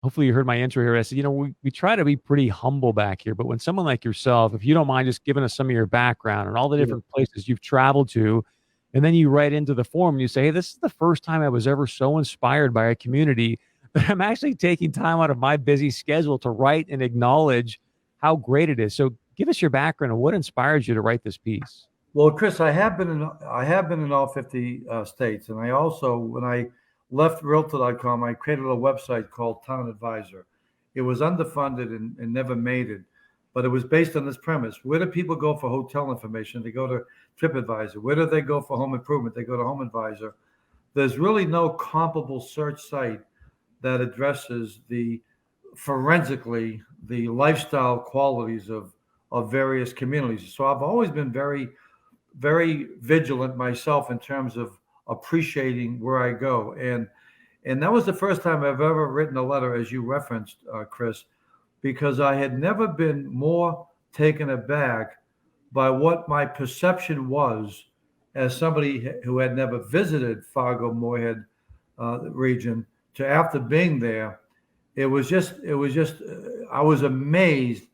hopefully you heard my intro here. I said, we try to be pretty humble back here, but when someone like yourself, if you don't mind just giving us some of your background and all the Yeah. different places you've traveled to, and then you write into the forum and you say, hey, this is the first time I was ever so inspired by a community that I'm actually taking time out of my busy schedule to write and acknowledge how great it is. So give us your background and what inspires you to write this piece. Well, Chris, I have been in all 50 states, and I also, when I left Realtor.com, I created a website called Town Advisor. It was underfunded and never made it, but it was based on this premise: where do people go for hotel information? They go to TripAdvisor. Where do they go for home improvement? They go to Home Advisor. There's really no comparable search site that addresses the forensically the lifestyle qualities of various communities. So I've always been very vigilant myself in terms of appreciating where I go. And that was the first time I've ever written a letter, as you referenced, Chris, because I had never been more taken aback by what my perception was as somebody who had never visited Fargo Moorhead region to after being there. I was amazed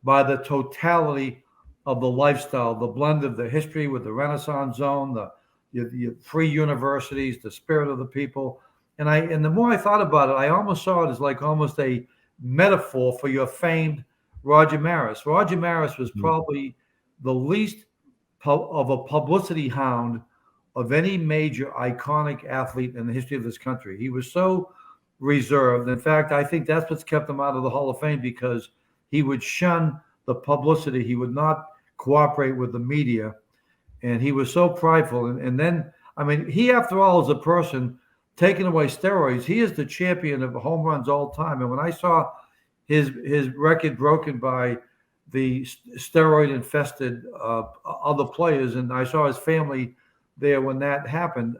by the totality of the lifestyle, the blend of the history with the Renaissance zone, the free universities, the spirit of the people. And the more I thought about it, I almost saw it as like almost a metaphor for your famed Roger Maris. Roger Maris was probably the least of a publicity hound of any major iconic athlete in the history of this country. He was so reserved. In fact, I think that's what's kept him out of the Hall of Fame, because he would shun the publicity. He would not cooperate with the media, and he was so prideful. And then, I mean, he, after all, is a person taking away steroids. He is the champion of home runs all time. And when I saw his record broken by the steroid infested other players, and I saw his family there when that happened,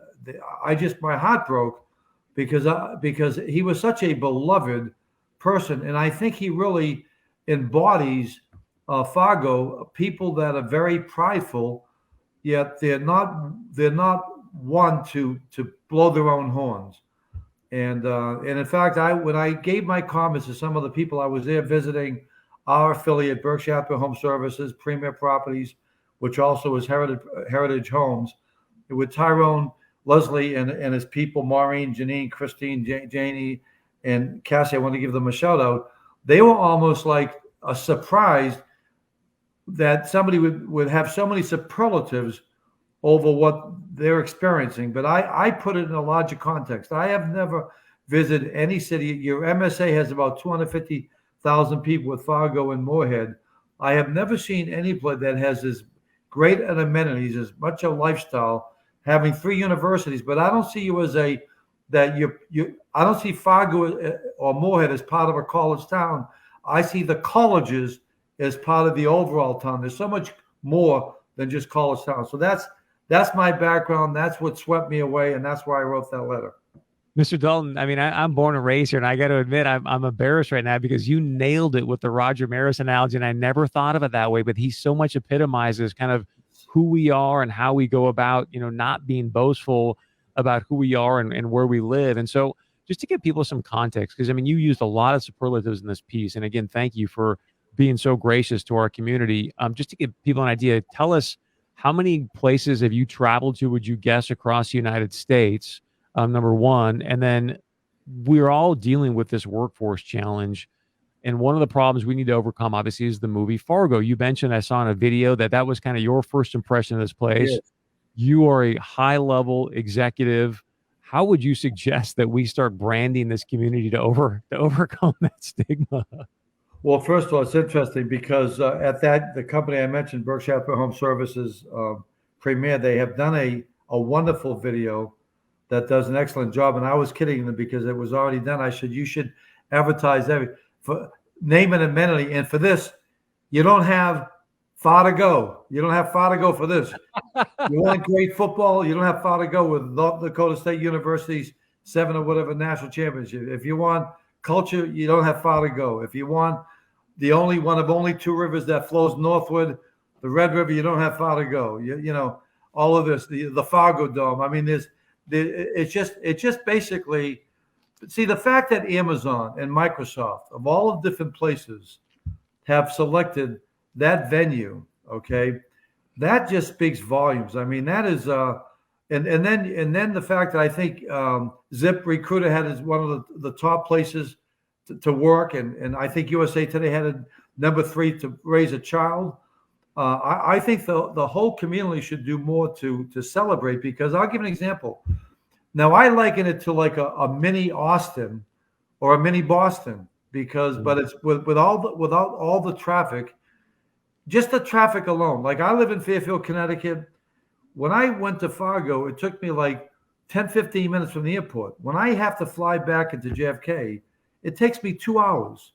my heart broke, because he was such a beloved person, and I think he really embodies Fargo, people that are very prideful, yet they're not one to blow their own horns. And in fact, when I gave my comments to some of the people I was there visiting, our affiliate Berkshire Home Services, Premier Properties, which also is Heritage Homes, with Tyrone Leslie and his people, Maureen, Janine, Christine, Janie, and Cassie. I want to give them a shout out. They were almost like a surprised that somebody would have so many superlatives over what they're experiencing. But I put it in a larger context. I have never visited any city. Your MSA has about 250,000 people with Fargo and Moorhead. I have never seen any place that has as great an amenities, as much a lifestyle, having 3 universities. But I don't see you as I don't see Fargo or Moorhead as part of a college town. I see the colleges as part of the overall town. There's so much more than just college town. So that's my background. That's what swept me away, and that's why I wrote that letter. Mr. Dalton, I mean, I'm born and raised here, and I got to admit, I'm embarrassed right now because you nailed it with the Roger Maris analogy, and I never thought of it that way. But he so much epitomizes kind of who we are and how we go about, not being boastful about who we are and where we live. And so, just to give people some context, because I mean, you used a lot of superlatives in this piece, and again, thank you for being so gracious to our community. Just to give people an idea, tell us, how many places have you traveled to, would you guess, across the United States? Number one. And then we're all dealing with this workforce challenge. And one of the problems we need to overcome, obviously, is the movie Fargo. You mentioned, I saw in a video that was kind of your first impression of this place. Yes. You are a high-level executive. How would you suggest that we start branding this community to overcome that stigma? Well, first of all, it's interesting because the company I mentioned, Berkshire Home Services Premier, they have done a wonderful video that does an excellent job. And I was kidding them because it was already done. You should advertise for name an amenity. And for this, you don't have far to go. You don't have far to go for this. You want great football, you don't have far to go with North Dakota State University's 7 or whatever national championship. If you want culture, you don't have far to go. If you want the only one of only 2 rivers that flows northward, the Red River, you don't have far to go. You know, all of this, the Fargo Dome. I mean, it's just basically see, the fact that Amazon and Microsoft, of all the different places, have selected that venue, okay, that just speaks volumes. I mean, that is, and then the fact that I think Zip Recruiter had is one of the top places to work, and I think USA Today had a number 3 to raise a child. I think the whole community should do more to celebrate, because I'll give an example. Now, I liken it to like a mini Austin or a mini Boston, because but it's without all the traffic, just the traffic alone. Like, I live in Fairfield, Connecticut. When I went to Fargo, it took me like 10, 15 minutes from the airport. When I have to fly back into JFK, it takes me 2 hours.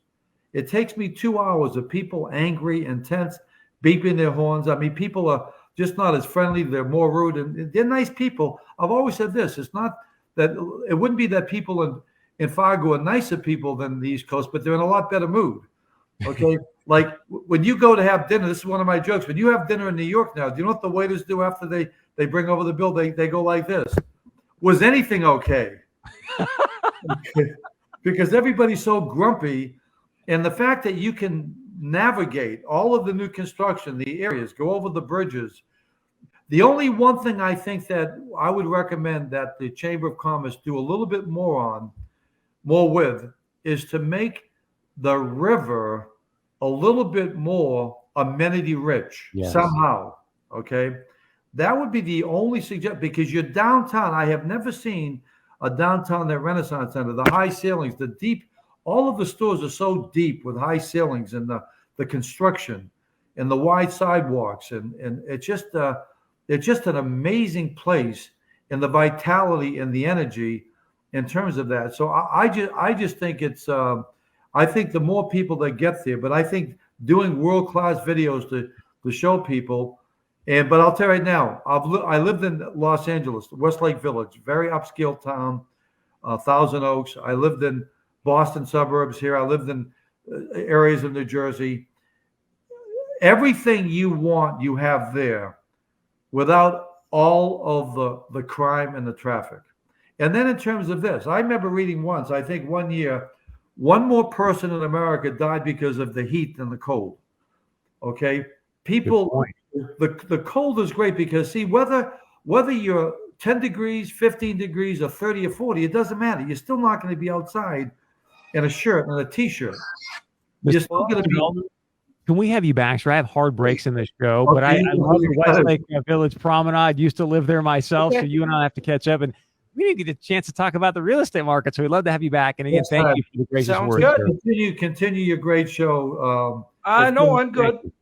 It takes me 2 hours of people angry, intense, beeping their horns. I mean, people are just not as friendly. They're more rude, and they're nice people. I've always said this. It's not that it wouldn't be that people in Fargo are nicer people than the East Coast, but they're in a lot better mood. Okay. Like, when you go to have dinner, this is one of my jokes. When you have dinner in New York now, do you know what the waiters do after they bring over the bill? They go like this. Was anything okay? Okay. Because everybody's so grumpy. And the fact that you can navigate all of the new construction, the areas, go over the bridges. The only one thing I think that I would recommend that the Chamber of Commerce do a little bit more with, is to make the river a little bit more amenity rich somehow. Okay. That would be the only suggestion, because your downtown, I have never seen a downtown that Renaissance Center, the high ceilings, the deep, all of the stores are so deep with high ceilings, and the construction and the wide sidewalks. And it's just an amazing place, and the vitality and the energy in terms of that. So I just think it's, I think the more people that get there, but I think doing world-class videos to show people. But I'll tell you right now, I lived in Los Angeles, Westlake Village, very upscale town, Thousand Oaks. I lived in Boston suburbs here. I lived in areas of New Jersey. Everything you want, you have there, without all of the crime and the traffic. And then in terms of this, I remember reading once, I think one year, one more person in America died because of the heat and the cold. Okay. People, the cold is great, because see, whether you're 10 degrees, 15 degrees, or 30 or 40, it doesn't matter. You're still not going to be outside in a shirt and a t-shirt. You're still going to be. Can we have you back? Sure, I have hard breaks in this show, but I love the Westlake Village Promenade. Used to live there myself, so you and I have to catch up. And we didn't get a chance to talk about the real estate market, so we'd love to have you back. And again, thank you for the gracious words. Continue your great show. No, I'm good.